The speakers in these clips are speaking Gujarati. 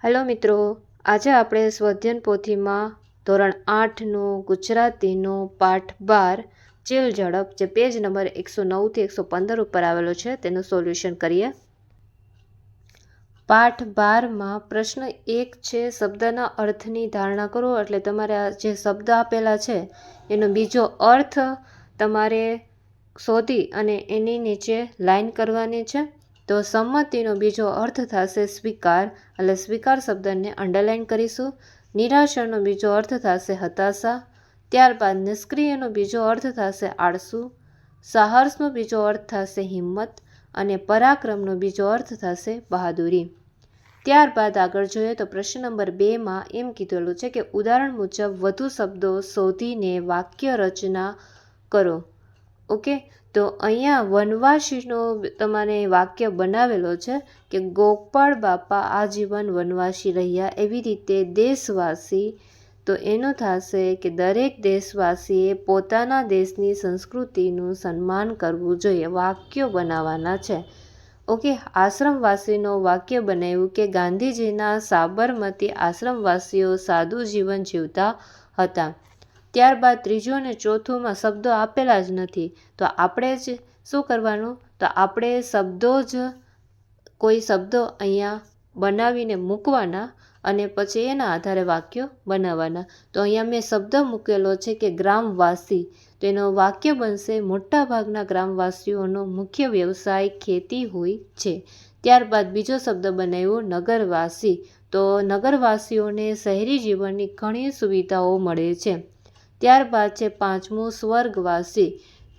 હેલો મિત્રો, આજે આપણે સ્વધ્યન પોથીમાં ધોરણ 8નું ગુજરાતીનું પાઠ 12 ચીલ ઝડપ, જે પેજ નંબર 109 થી 115 ઉપર આવેલો છે, તેનું સોલ્યુશન કરીએ. પાઠ 12માં પ્રશ્ન 1 છે, શબ્દના અર્થની ધારણા કરો. એટલે તમારે આ જે શબ્દ આપેલા છે એનો બીજો અર્થ તમારે શોધી અને એની નીચે લાઈન કરવાની છે. તો સંમતિનો બીજો અર્થ થશે સ્વીકાર, એટલે સ્વીકાર શબ્દને અંડરલાઈન કરીશું. નિરાશાનો બીજો અર્થ થશે હતાશા. ત્યારબાદ નિષ્ક્રિયનો બીજો અર્થ થશે આળસુ. સાહસનો બીજો અર્થ થશે હિંમત અને પરાક્રમનો બીજો અર્થ થશે બહાદુરી. ત્યારબાદ આગળ જોઈએ તો પ્રશ્ન નંબર 2માં એમ કીધેલું છે કે ઉદાહરણ મુજબ વધુ શબ્દો શોધીને વાક્ય રચના કરો. ઓકે, તો અહીંયા વનવાસીનો તમારે વાક્ય બનાવેલો છે કે ગોપાળ બાપા આજીવન વનવાસી રહ્યા. એવી રીતે દેશવાસી, તો એનું થશે કે દરેક દેશવાસીએ પોતાના દેશની સંસ્કૃતિનું સન્માન કરવું જોઈએ. વાક્યો બનાવવાના છે. ઓકે, આશ્રમવાસીનો વાક્ય બનાવ્યું કે ગાંધીજીના સાબરમતી આશ્રમવાસીઓ સાદું જીવન જીવતા હતા. ત્યારબાદ ત્રીજું અને ચોથુંમાં શબ્દો આપેલા જ નથી, તો આપણે જ શું કરવાનું, તો આપણે શબ્દો જ કોઈ શબ્દો અહીંયા બનાવીને મૂકવાના અને પછી એના આધારે વાક્યો બનાવવાના. તો અહીંયા મેં શબ્દ મૂકેલો છે કે ગ્રામવાસી, તો એનો વાક્ય બનશે મોટાભાગના ગ્રામવાસીઓનો મુખ્ય વ્યવસાય ખેતી હોય છે. ત્યારબાદ બીજો શબ્દ બનાવ્યો નગરવાસી, તો નગરવાસીઓને શહેરી જીવનની ઘણી સુવિધાઓ મળે છે. ત્યારબાદ છે પાંચમું સ્વર્ગવાસી,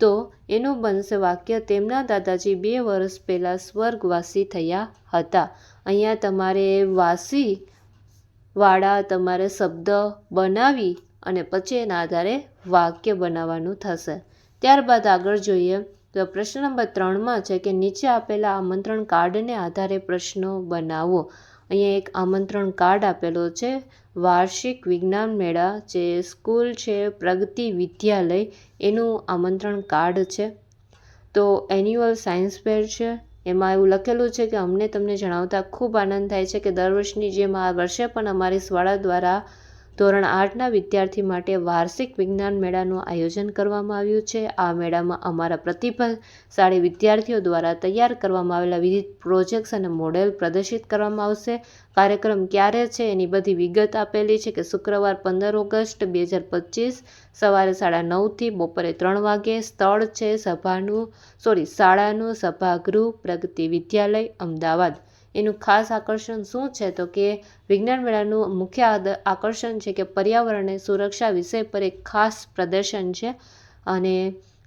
તો એનું બનશે વાક્ય તેમના દાદાજી 2 વર્ષ પહેલાં સ્વર્ગવાસી થયા હતા. અહીંયા તમારે વાસી વાળા તમારે શબ્દ બનાવી અને પછી એના આધારે વાક્ય બનાવવાનું થશે. ત્યારબાદ આગળ જોઈએ તો પ્રશ્ન નંબર 3માં છે કે નીચે આપેલા આમંત્રણ કાર્ડને આધારે પ્રશ્નો બનાવો. અહીંયા એક આમંત્રણ કાર્ડ આપેલો છે, વાર્ષિક વિજ્ઞાન મેળા જે સ્કૂલ છે પ્રગતિ વિદ્યાલય, એનું આમંત્રણ કાર્ડ છે. તો એન્યુઅલ સાયન્સ ફેર છે, એમાં એવું લખેલું છે કે અમને તમને જણાવતા ખૂબ આનંદ થાય છે કે દર વર્ષની જેમ આ વર્ષે પણ અમારી શાળા દ્વારા ધોરણ 8ના વિદ્યાર્થી માટે વાર્ષિક વિજ્ઞાન મેળાનું આયોજન કરવામાં આવ્યું છે. આ મેળામાં અમારા પ્રતિભાશાળી વિદ્યાર્થીઓ દ્વારા તૈયાર કરવામાં આવેલા વિવિધ પ્રોજેક્ટ્સ અને મોડેલ પ્રદર્શિત કરવામાં આવશે. કાર્યક્રમ ક્યારે છે એની બધી વિગત આપેલી છે કે શુક્રવાર 15 ઓગસ્ટ 2025 સવારે 9:30 થી બપોરે 3 વાગે. સ્થળ છે શાળાનું સભાગૃહ પ્રગતિ વિદ્યાલય અમદાવાદ. એનું ખાસ આકર્ષણ શું છે, તો કે વિજ્ઞાન મેળાનું મુખ્ય આકર્ષણ છે કે પર્યાવરણની સુરક્ષા વિષય પર એક ખાસ પ્રદર્શન છે. અને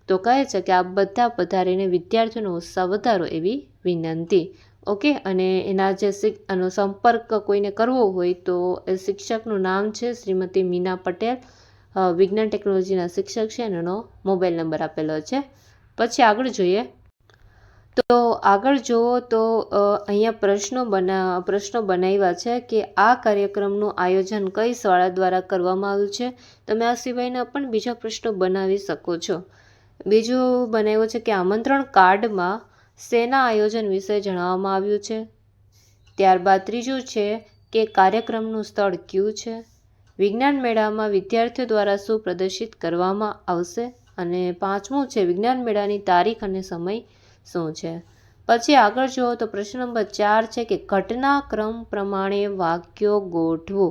તો કહે છે કે આ બધા પધારીને વિદ્યાર્થીઓનો ઉત્સાહ વધારો એવી વિનંતી. ઓકે, અને એના જે આનો સંપર્ક કોઈને કરવો હોય તો એ શિક્ષકનું નામ છે શ્રીમતી મીના પટેલ, વિજ્ઞાન ટેકનોલોજીના શિક્ષક છે, એનો મોબાઈલ નંબર આપેલો છે. પછી આગળ જોઈએ તો આગળ જુઓ તો અહીંયા પ્રશ્નો બનાવ્યા છે કે આ કાર્યક્રમનું આયોજન કઈ શાળા દ્વારા કરવામાં આવ્યું છે. તમે આ સિવાયના પણ બીજા પ્રશ્નો બનાવી શકો છો. બીજું બનાવ્યું છે કે આમંત્રણ કાર્ડમાં શેના આયોજન વિશે જણાવવામાં આવ્યું છે. ત્યારબાદ ત્રીજું છે કે કાર્યક્રમનું સ્થળ કયું છે. વિજ્ઞાન મેળામાં વિદ્યાર્થીઓ દ્વારા શું પ્રદર્શિત કરવામાં આવશે. અને પાંચમું છે વિજ્ઞાન મેળાની તારીખ અને સમય શું છે. પછી આગળ જુઓ તો પ્રશ્ન નંબર 4 છે કે ઘટનાક્રમ પ્રમાણે વાક્યો ગોઠવો.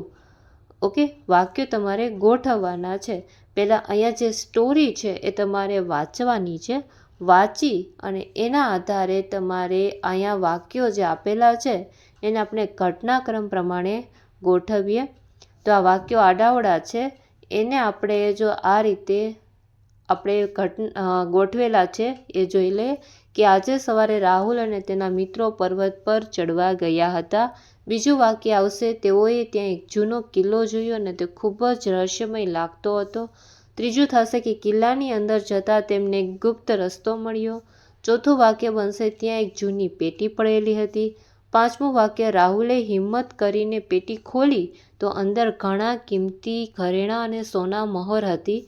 ઓકે, વાક્યો તમારે ગોઠવવાના છે. પહેલાં અહીંયા જે સ્ટોરી છે એ તમારે વાંચવાની છે. વાંચી અને એના આધારે તમારે અહીંયા વાક્યો જે આપેલા છે એને આપણે ઘટનાક્રમ પ્રમાણે ગોઠવીએ. તો આ વાક્યો આડાવડા છે, એને આપણે જો આ રીતે આપણે ગોઠવેલા છે એ જોઈ લે કે આજે સવારે રાહુલ અને તેના મિત્રો પર્વત પર ચડવા ગયા હતા. બીજું વાક્ય આવશે, તેઓએ ત્યાં એક જૂનો કિલ્લો જોયો અને તે ખૂબ જ રહસ્યમય લાગતો હતો. ત્રીજું થશે કે કિલ્લાની અંદર જતાં તેમને ગુપ્ત રસ્તો મળ્યો. ચોથું વાક્ય બનશે, ત્યાં એક જૂની પેટી પડેલી હતી. પાંચમું વાક્ય, રાહુલે હિંમત કરીને પેટી ખોલી તો અંદર ઘણા કિંમતી ઘરેણાં અને સોના મહોર હતી.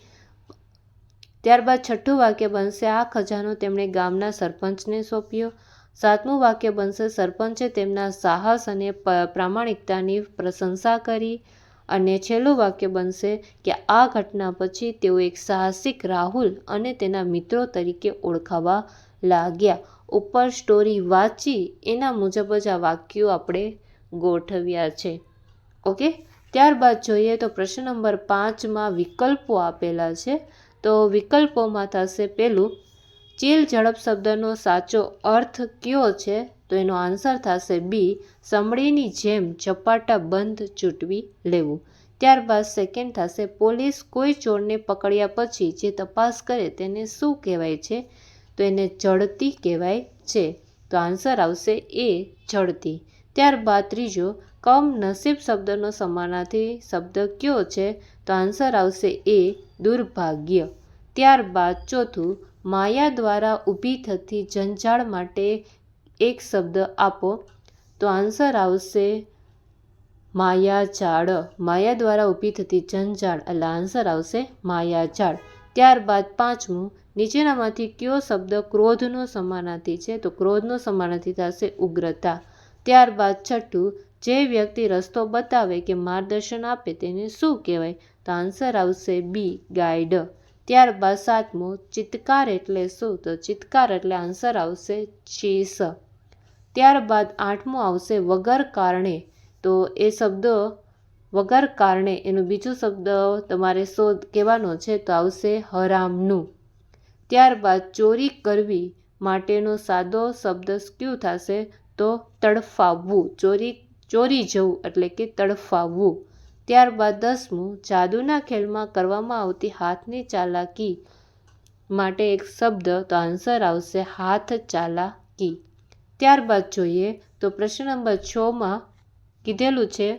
ત્યારબાદ છઠ્ઠું વાક્ય બનશે, આ ખજાનો તેમણે ગામના સરપંચને સોંપ્યો. સાતમું વાક્ય બનશે સરપંચે તેમના સાહસ અને પ્રામાણિકતાની પ્રશંસા કરી. અને છેલ્લું વાક્ય બનશે કે આ ઘટના પછી તેઓ એક સાહસિક રાહુલ અને તેના મિત્રો તરીકે ઓળખાવા લાગ્યા. ઉપર સ્ટોરી વાંચી એના મુજબ જ આ વાક્યો આપણે ગોઠવ્યા છે. ઓકે, ત્યારબાદ જોઈએ તો પ્રશ્ન નંબર 5માં વિકલ્પો આપેલા છે. તો વિકલ્પોમાં થશે પહેલું, ચીલ ઝડપ શબ્દનો સાચો અર્થ કયો છે? તો એનો આન્સર થશે બી, સમડીની જેમ ઝપાટા બંધ ચૂંટવી લેવું. ત્યારબાદ સેકન્ડ થશે, પોલીસ કોઈ ચોરને પકડ્યા પછી જે તપાસ કરે તેને શું કહેવાય છે? તો એને ઝડતી કહેવાય છે. તો આન્સર આવશે એ, ઝડતી. ત્યારબાદ ત્રીજો, કમનસીબ શબ્દનો સમાનાર્થી શબ્દ કયો છે? તો આન્સર આવશે એ, દુર્ભાગ્ય. ત્યારબાદ ચોથું, માયા દ્વારા ઊભી થતી જંજાળ માટે એક શબ્દ આપો. તો આન્સર આવશે માયાજાળ. માયા દ્વારા ઊભી થતી જંજાળ એટલે આન્સર આવશે માયાજાળ. ત્યારબાદ પાંચમું, નીચેનામાંથી કયો શબ્દ ક્રોધનો સમાનાર્થી છે? તો ક્રોધનો સમાનાર્થી થશે ઉગ્રતા. ત્યારબાદ છઠ્ઠું, જે વ્યક્તિ રસ્તો બતાવે કે માર્ગદર્શન આપે તેને શું કહેવાય? તો આન્સર આવશે બી, ગાઈડ. ત્યારબાદ સાતમું, ચિત્કાર એટલે શું? તો ચિત્કાર એટલે આન્સર આવશે ચીસ. ત્યારબાદ આઠમું આવશે વગર કારણે. તો એ શબ્દ વગર કારણે એનો બીજો શબ્દ તમારે કહેવાનો છે તો આવશે હરામનું. ત્યારબાદ ચોરી કરવી માટેનો સાદો શબ્દ કયું થશે? તો તડફાવવું. ચોરી જવું એટલે કે તડફાવવું. ત્યારબાદ 10મું, જાદુના ખેલમાં કરવામાં આવતી હાથની ચાલાકી માટે એક શબ્દ. તો આન્સર આવશે હાથ ચાલાકી. ત્યારબાદ જોઈએ તો પ્રશ્ન નંબર 6માં કીધેલું છે,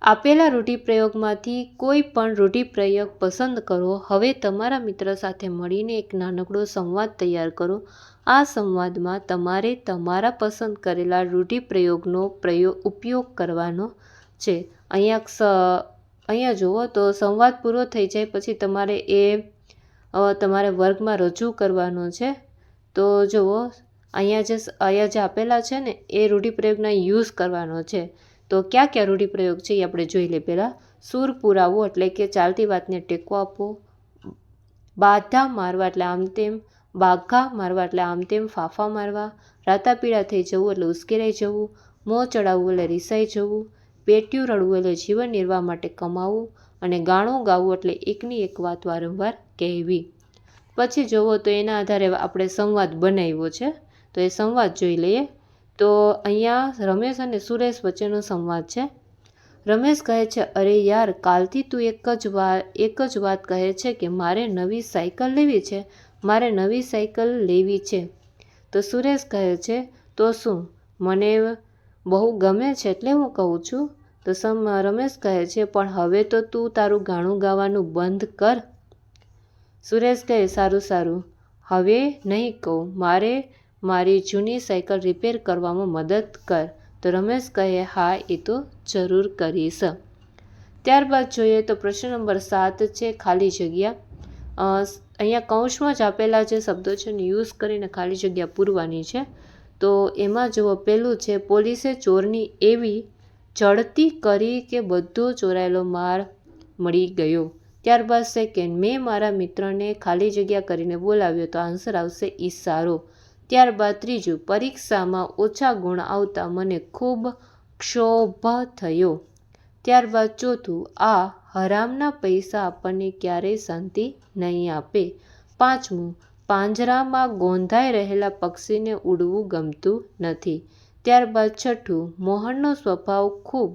આપેલા રૂઢિપ્રયોગમાંથી કોઈ પણ રૂઢિપ્રયોગ પસંદ કરો. હવે તમારા મિત્ર સાથે મળીને એક નાનકડો સંવાદ તૈયાર કરો. આ સંવાદમાં તમારે તમારા પસંદ કરેલા રૂઢિપ્રયોગનો ઉપયોગ કરવાનો છે. અહીંયા જુઓ તો સંવાદ પૂરો થઈ જાય પછી તમારે તમારે વર્ગમાં રજૂ કરવાનો છે. તો જુઓ અહીંયા જે આપેલા છે ને એ રૂઢિપ્રયોગના યુઝ કરવાનો છે. તો કયા કયા રૂઢિપ્રયોગ છે એ આપણે જોઈ લઈએ. પહેલાં, સૂર પુરાવો એટલે કે ચાલતી વાતને ટેકો આપવો. બાધા મારવા એટલે આમ તેમ. બાઘા મારવા એટલે આમ તેમ ફાફા મારવા. રાતાપીળા થઈ જવું એટલે ઉશ્કેરાઈ જવું. મોં ચડાવવું એટલે રિસાઈ જવું. પેટ્યું રડવું એટલે જીવન નિર્વાહ માટે કમાવું. અને ગાણું ગાવું એટલે એકની એક વાત વારંવાર કહેવી. પછી જુઓ તો એના આધારે આપણે સંવાદ બનાવ્યો છે. તો એ સંવાદ જોઈ લઈએ. તો અહીંયા રમેશ અને સુરેશ વચ્ચેનો સંવાદ છે. રમેશ કહે છે, અરે યાર, કાલથી તું એક જ વાત કહે છે કે મારે નવી સાયકલ લેવી છે, મારે નવી સાયકલ લેવી છે. તો સુરેશ કહે છે, તો શું મને બહુ ગમે છે એટલે હું કહું છું. તો રમેશ કહે છે, પણ હવે તો તું તારું ગાણું ગાવાનું બંધ કર. સુરેશ કહે, સારું, હવે નહીં કહું, મારે મારી જૂની સાયકલ રિપેર કરવામાં મદદ કર. તો રમેશ કહે, હા, એ તો જરૂર કરીશ. ત્યારબાદ જોઈએ તો પ્રશ્ન નંબર 7 છે, ખાલી જગ્યા. અહીંયા કૌંસમાં જ આપેલા જે શબ્દો છે ને યુઝ કરીને ખાલી જગ્યા પૂરવાની છે. તો એમાં જુઓ, પહેલું છે, પોલીસે ચોરની એવી ઝડતી કરી કે બધો ચોરાયેલો માલ મળી ગયો. ત્યારબાદ સેકન્ડ, મેં મારા મિત્રને ખાલી જગ્યા કરીને બોલાવ્યો. તો આન્સર આવશે ઈશારો. ત્યારબાદ ત્રીજું, પરીક્ષામાં ઓછા ગુણ આવતા મને ખૂબ ક્ષોભ થયો. ત્યારબાદ ચોથું, આ હરામના પૈસા આપણને ક્યારેય શાંતિ નહીં આપે. પાંચમું, પાંજરામાં ગોંધાઈ રહેલા પક્ષીને ઉડવું ગમતું નથી. ત્યારબાદ છઠ્ઠું, મોહનનો સ્વભાવ ખૂબ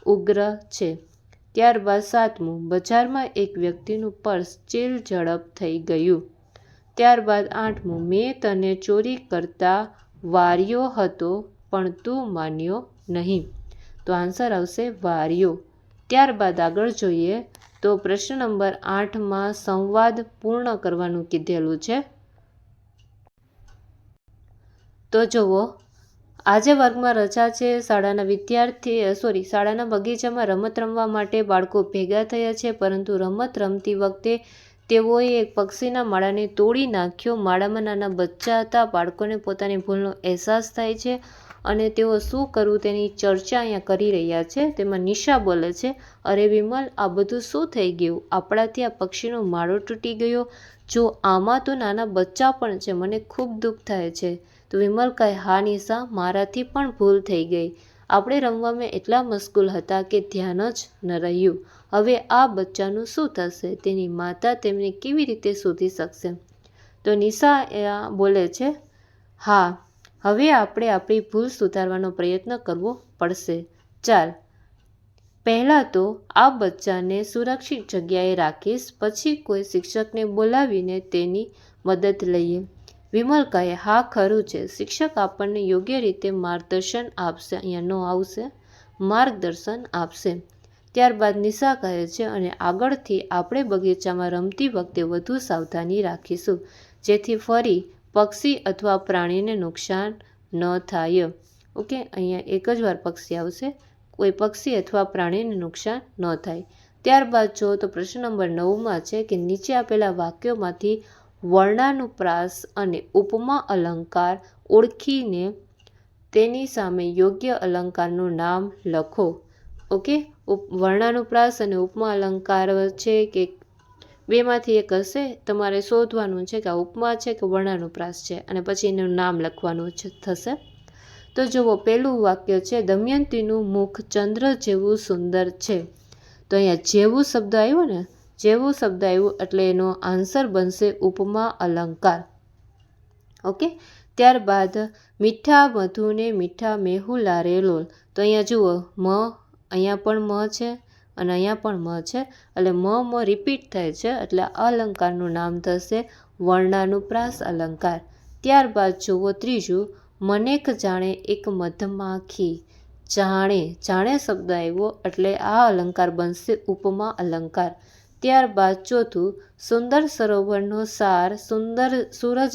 ઉગ્ર છે. ત્યારબાદ સાતમું, બજારમાં એક વ્યક્તિનું પર્સ ચીલ ઝડપ થઈ ગયું. ત્યારબાદ આઠમું, મેં તને ચોરી કરતા વાર્યો હતો પણ તું માન્યો નહીં. તો આન્સર આવશે વાર્યો. ત્યારબાદ આગળ જોઈએ તો પ્રશ્ન નંબર 8માં સંવાદ પૂર્ણ કરવાનું કીધેલું છે. તો જુઓ, આજે વર્ગમાં રજા છે. શાળાના બગીચામાં રમત રમવા માટે બાળકો ભેગા થયા છે, પરંતુ રમત રમતી વખતે તેઓએ એક પક્ષીના માળાને તોડી નાખ્યો. માળામાં નાના બચ્ચા હતા. બાળકોને પોતાની ભૂલનો અહેસાસ થાય છે અને તેઓ શું કરવું તેની ચર્ચા અહીંયા કરી રહ્યા છે. તેમાં નિશા બોલે છે, અરે વિમલ, આ બધું શું થઈ ગયું? આપણાથી આ પક્ષીનો માળો તૂટી ગયો. જો આમાં તો નાના બચ્ચા પણ છે. મને ખૂબ દુઃખ થાય છે. તો વિમલ કહે, હા નિશા, મારાથી પણ ભૂલ થઈ ગઈ. આપણે રમવામાં એટલા મશગુલ હતા કે ધ્યાન જ ન રહ્યું. હવે આ બચ્ચાનું શું થશે? તેની માતા તેમને કેવી રીતે શોધી શકશે? તો નિશા બોલે છે, હા, હવે આપણે આપણી ભૂલ સુધારવાનો પ્રયત્ન કરવો પડશે. ચાલ, પહેલાં તો આ બચ્ચાને સુરક્ષિત જગ્યાએ રાખીશ, પછી કોઈ શિક્ષકને બોલાવીને તેની મદદ લઈએ. વિમલ કહે, હા, ખરું છે. શિક્ષક આપણને યોગ્ય રીતે માર્ગદર્શન આપશે. અહીંયા નો આવશે, માર્ગદર્શન આપશે. ત્યારબાદ નિશા કહે છે, અને આગળથી આપણે બગીચામાં રમતી વખતે વધુ સાવધાની રાખીશું, જેથી ફરી પક્ષી અથવા પ્રાણીને નુકસાન ન થાય. ઓકે, અહીંયા એક જ વાર પક્ષી આવશે. કોઈ પક્ષી અથવા પ્રાણીને નુકસાન ન થાય. ત્યારબાદ જો તો પ્રશ્ન નંબર 9માં છે કે નીચે આપેલા વાક્યોમાંથી વર્ણાનુપ્રાસ અને ઉપમા અલંકાર ઓળખીને તેની સામે યોગ્ય અલંકારનું નામ લખો. ઓકે, વર્ણાનુપ્રાસ અને ઉપમા અલંકાર છે કે બેમાંથી એક હશે. તમારે શોધવાનું છે કે આ ઉપમા છે કે વર્ણાનુપ્રાસ છે, અને પછી એનું નામ લખવાનું થશે. તો જુઓ, પહેલું વાક્ય છે, દમયંતીનું મુખ ચંદ્ર જેવું સુંદર છે. તો અહીંયા જેવું શબ્દ આવ્યો ને, જેવું શબ્દ આવ્યું એટલે એનો આન્સર બનશે ઉપમા અલંકાર. ઓકે, ત્યારબાદ મીઠા મધુને મીઠા મેહુલા રે લોલ. તો અહીંયા જુઓ, અહીંયા પણ મ છે અને અહીંયા પણ મ છે, એટલે મ રિપીટ થાય છે, એટલે આ અલંકારનું નામ થશે વર્ણાનુપ્રાસ અલંકાર. ત્યારબાદ જુઓ ત્રીજું, મનેક જાણે એક મધમાખી. જાણે શબ્દ આવ્યો એટલે આ અલંકાર બનશે ઉપમા અલંકાર. ત્યારબાદ ચોથું, સુંદર સરોવરનો સાર સૂરજ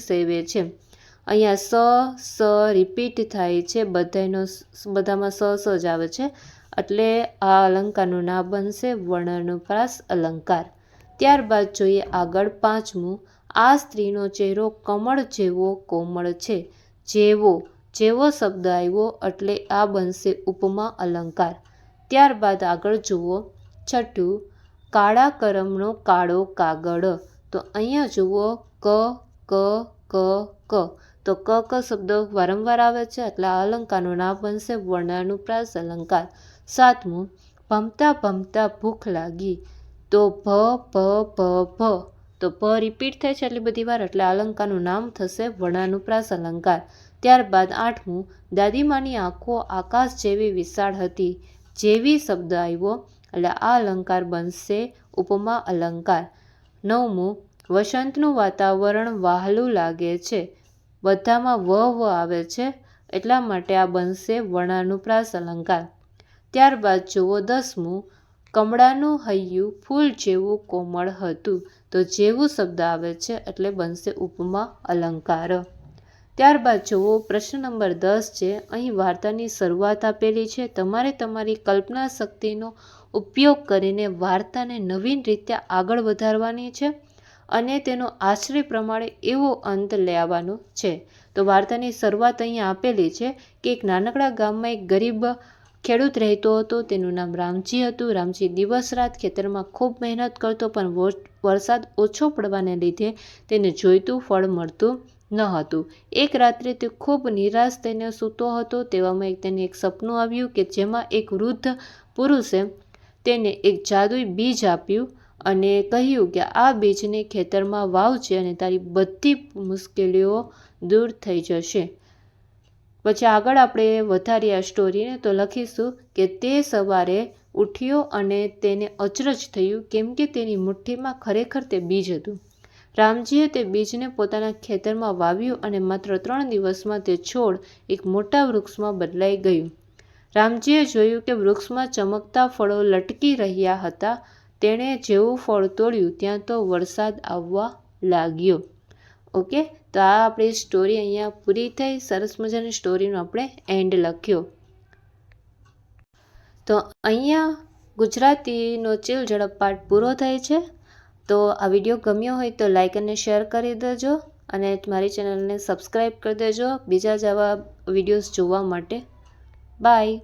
સેવે છે. અહીંયા સ રિપીટ થાય છે, બધામાં સ જ આવે છે, એટલે આ અલંકારનું નામ બનશે વર્ણાનુપ્રાસ અલંકાર. ત્યારબાદ જોઈએ આગળ પાંચમું, આ સ્ત્રીનો ચહેરો કમળ જેવો કોમળ છે. જેવો શબ્દ આવ્યો એટલે આ બનશે ઉપમા અલંકાર. ત્યારબાદ આગળ જુઓ છઠ્ઠું, કાળા કરમનો કાળો કાગળ. તો અહીંયા જુઓ તો ક શબ્દ વારંવાર આવે છે, એટલે આ અલંકારનું નામ બનશે વર્ણાનુપ્રાસ અલંકાર. સાતમું, ભમતા ભમતા ભૂખ લાગી. તો ભ તો ભ રિપીટ થાય છે એટલી બધી વાર, એટલે આ અલંકારનું નામ થશે વર્ણાનુપ્રાસ અલંકાર. ત્યારબાદ આઠમું, દાદીમાની આંખો આકાશ જેવી વિશાળ હતી. જેવી શબ્દ આવ્યો એટલે આ અલંકાર બનશે ઉપમા અલંકાર. નવમું, વસંતનું વાતાવરણ વહાલું લાગે છે. બધામાં વ આવે છે, એટલા માટે આ બનશે વર્ણાનુપ્રાસ અલંકાર. ત્યારબાદ જુઓ 10મું, કમળાનું હૈયું ફૂલ જેવું કોમળ હતું. તો જેવું શબ્દ આવે છે એટલે બનશે ઉપમા અલંકાર. ત્યારબાદ જુઓ પ્રશ્ન નંબર 10 છે. અહીં વાર્તાની શરૂઆત આપેલી છે. તમારે તમારી કલ્પના શક્તિનો ઉપયોગ કરીને વાર્તાને નવીન રીતે આગળ વધારવાની છે અને તેનો આશ્રય પ્રમાણે એવો અંત લાવવાનો છે. તો વાર્તાની શરૂઆત અહીંયા આપેલી છે કે એક નાનકડા ગામમાં એક ગરીબ ખેડૂત રહેતો હતો. તેનું નામ રામજી હતું. રામજી દિવસ રાત ખેતરમાં ખૂબ મહેનત કરતો, પણ વરસાદ ઓછો પડવાને લીધે તેને જોઈતું ફળ મળતું ન હતું. એક રાત્રે તે ખૂબ નિરાશ થઈને સૂતો હતો. તેવામાં તેને એક સપનું આવ્યું કે જેમાં એક વૃદ્ધ પુરુષે તેને એક જાદુઈ બીજ આપ્યું અને કહ્યું કે આ બીજને ખેતરમાં વાવજે અને તારી બધી મુશ્કેલીઓ દૂર થઈ જશે. પછી આગળ આપણે વધારીએ આ સ્ટોરીને તો લખીશું કે તે સવારે ઉઠ્યો અને તેને અચરજ થયું, કેમ કે તેની મુઠ્ઠીમાં ખરેખર તે બીજ હતું. રામજીએ તે બીજને પોતાના ખેતરમાં વાવ્યું અને માત્ર 3 દિવસમાં તે છોડ એક મોટા વૃક્ષમાં બદલાઈ ગયું. રામજીએ જોયું કે વૃક્ષમાં ચમકતા ફળો લટકી રહ્યા હતા. તેણે જેવું ફળ તોડ્યું ત્યાં તો વરસાદ આવવા લાગ્યો. ઓકે, તો આ આપણી સ્ટોરી અહીંયા પૂરી થઈ. સરસ મજાની સ્ટોરીનો આપણે એન્ડ લખ્યો. તો અહીંયા ગુજરાતીનો ચીલ ઝડપ પાઠ પૂરો થાય છે. તો આ વિડીયો ગમ્યો હોય તો લાઈક અને શેર કરી દેજો અને મારી ચેનલને સબસ્ક્રાઈબ કરી દેજો બીજા જ આવા વિડીયોઝ જોવા માટે. બાય.